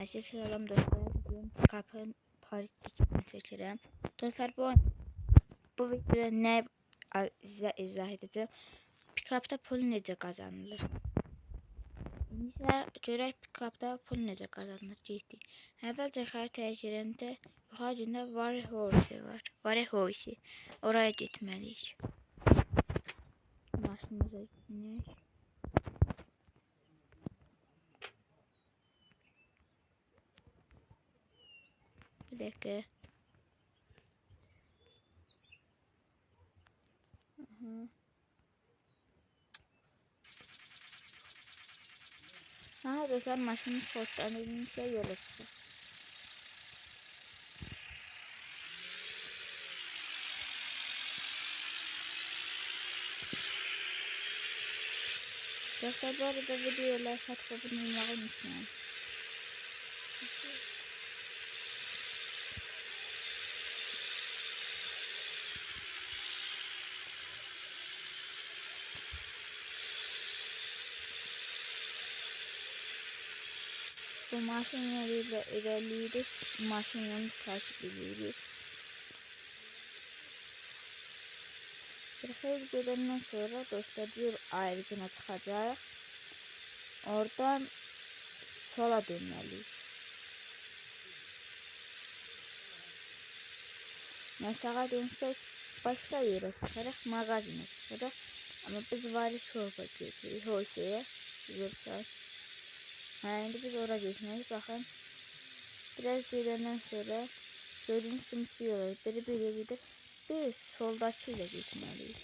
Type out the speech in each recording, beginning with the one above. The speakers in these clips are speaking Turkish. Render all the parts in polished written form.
Herkese selam dostlar. Bugün Kapın Paris fikrini seçirəm. Dostlar bu videoda ne izah edeceğim? Pikapta pul necə qazanılır? İndi görək pikapta pul necə qazanılır getdik. Əvvəlcə xəritəyə girəndə yuxarıda Varehose var. Varehose. Oraya getməliyik. Maşınımıza gidirik. Bir dakika. Aha dostlar maşının kodlarını şey yola çıktı. Dostlar bu arada videoya like atıp abone olmayı unutmayın. Bu maşinlerle ilerleyerek maşinlerini takip ediyoruz. Bir hayli gedenden sonra dostlar yol ayrıcına çıkacak. Oradan sola dönmeliyiz. Yani sağa dönsek başka yere çıkarak magazine çıkarak. Ama biz Varehose geçiyoruz. Hose'ye gidiyoruz. Şimdi biz oraya geçmeyiz. Bakın biraz gedenden sonra gördüğünüz gibi yola biri gider. Biz soldakıyla geçmeliyiz.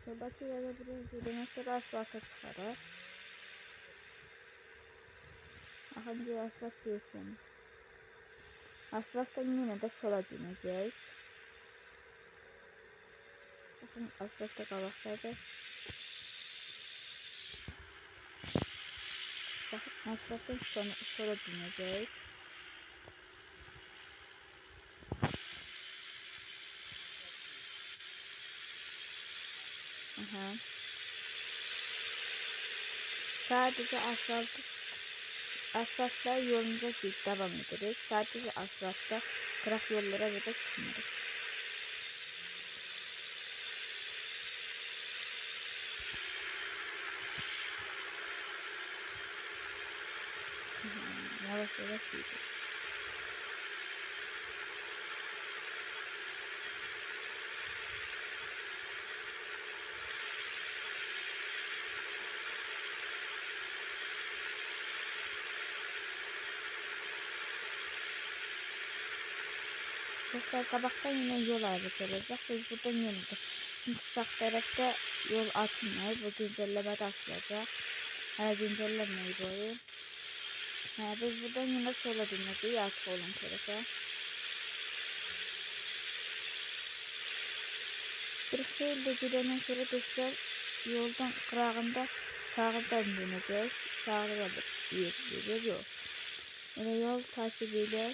Soldakıyla da biraz gedenden sonra asfalta çıkarak. Bakın bir asfalt geçelim. Asfalttan yine de sola döneceğiz. Bakın asfaltta kalaklarda. Bakın asfalttan sola döneceğiz. Aha. Sadece asfaltla yolumuza devam ederiz. Sadece asfaltta kırak yollara da çıkmıyoruz. Yavaş yavaş gidiyoruz. Dostlar kabaktan yine yol ayrıcı olacak. Biz buradan yönüdür. Çünkü sağ tarafta yol atmıyor. Bu güncellemede açılacak. Hala güncellenmeyi bu oyun. Biz buradan yine sola döneceğiz. Açık olan tarafa. Bir hayli gidenden sonra dostlar yoldan kırağında sağdan döneceğiz. Sağda bir yer yok. Öyle yol takibiyle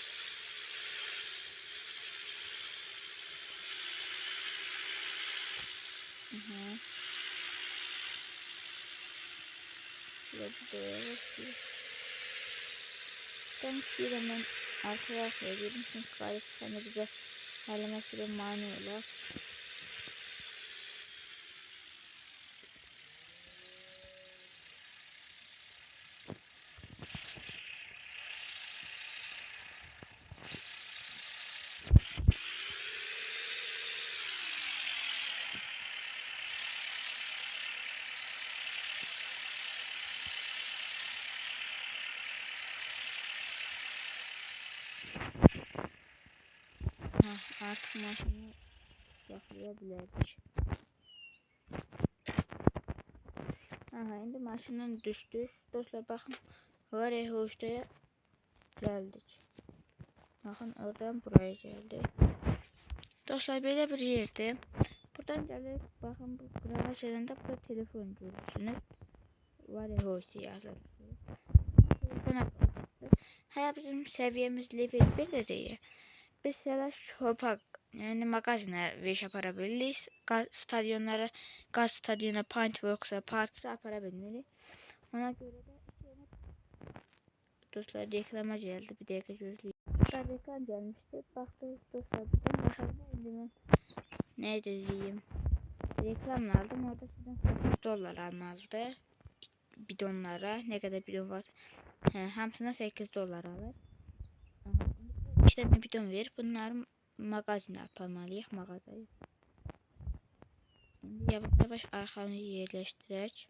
ben hemen arkaya girdim çünkü galip çıkanı bize hallemesi mani olur. Artık maşını yaklayabilirdik. Şimdi maşından düştük. Dostlar bakın Varehose'ya geldik. Bakın oradan buraya geldik. Dostlar böyle bir yerde. Buradan gelip bakın bu kırava şeylerinde burada telefon görürsünüz. Varehose yazırsınız. Hala bizim seviyemiz level 1 de değil. Biz hele şopa yani magazine veş apara biliriz. Stadyonlara, gaz stadyona, Punchworks'a, Parks'a apara bilmeli. Ona göre de dostlar reklama geldi. Bir dakika gözleyeyim. Dostlar reklam gelmişti. Baktık dostlar buradan bakalım. Şimdi ne diyeyim. Reklam aldım. Orada sizden 8 dolar almazdı. Bidonlara. Ne kadar bidon var? Hamsına 8 dolar alır. İşte bir bidon verir. Bunları magazine aparmalıyıq. Mağazaya. Şimdi yavaş yavaş arkamızı yerleştirək.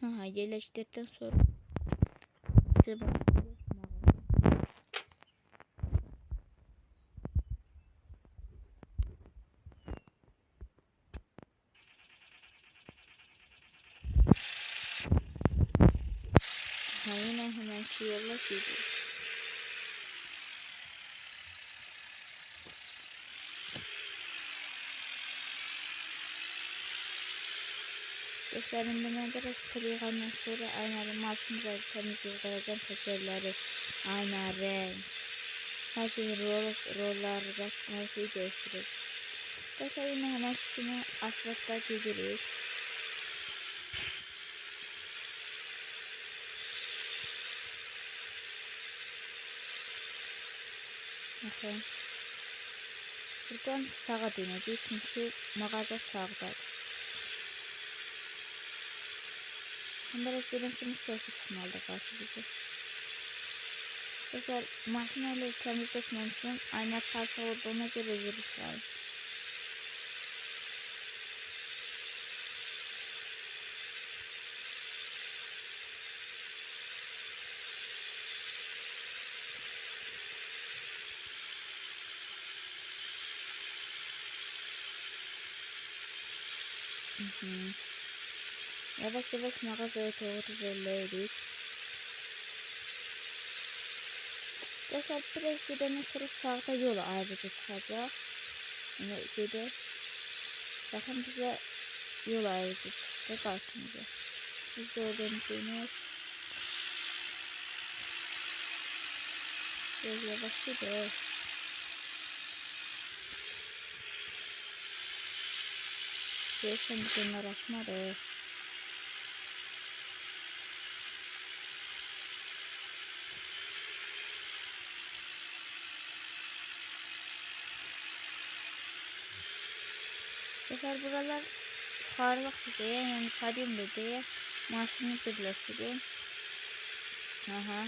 Aha, yerleştirdikten sonra yine hemen şu yolla gidiyor. Dostlarım ben biraz kırılgandan sonra aynalı masumları temizleyeceğim tekerleri, ayna, renk, her şeyi rollar, her şeyi değiştiririz. Dostlar yine hemen şunu asfaltta gidiyoruz. Bakın. Buradan sağa döneceğiz çünkü mağaza sağdadır. Biraz görüntümüz sesi çıkmalı karşımıza. Dostlar makineyle temizletmem için ayna parça olduğuna göre virüs var. Yavaş yavaş mağazaya doğru ilerledik. Dostlar biraz gidene sonra sağda yol ayrıca çıkacak. Yani gide. Bakın bize yol ayrıca çıktı karşımıza. Biz de oradan dönüyoruz. Biraz yavaş gidiyoruz. Görsen bunlar açmadı. Dostlar buralar yukarılık diye yani kadim diye maşını birleştirdim. Aha.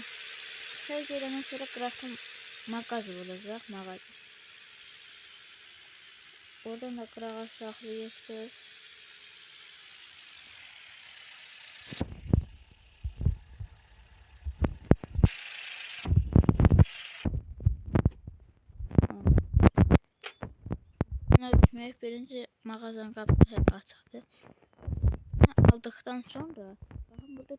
Şey gelene sonra kıraktım magazı olacak magazı. Oradan da kırağa saklıyorsunuz. Birinci mağazanın kapısı hep açıktı. Aldıktan sonra bakın burada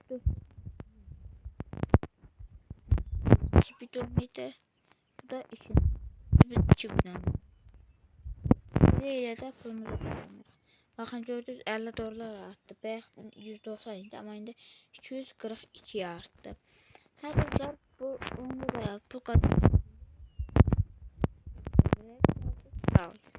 2 bidonuydu. Bu da 2 bidon. Buraya da pulumuzu kullanırıq. Bakın gördünüz 50 dolar arttı. Bayaq 190 idi ama indi 242 arttı. Hər dostlar bu onda da bu kadar. Sağ olun.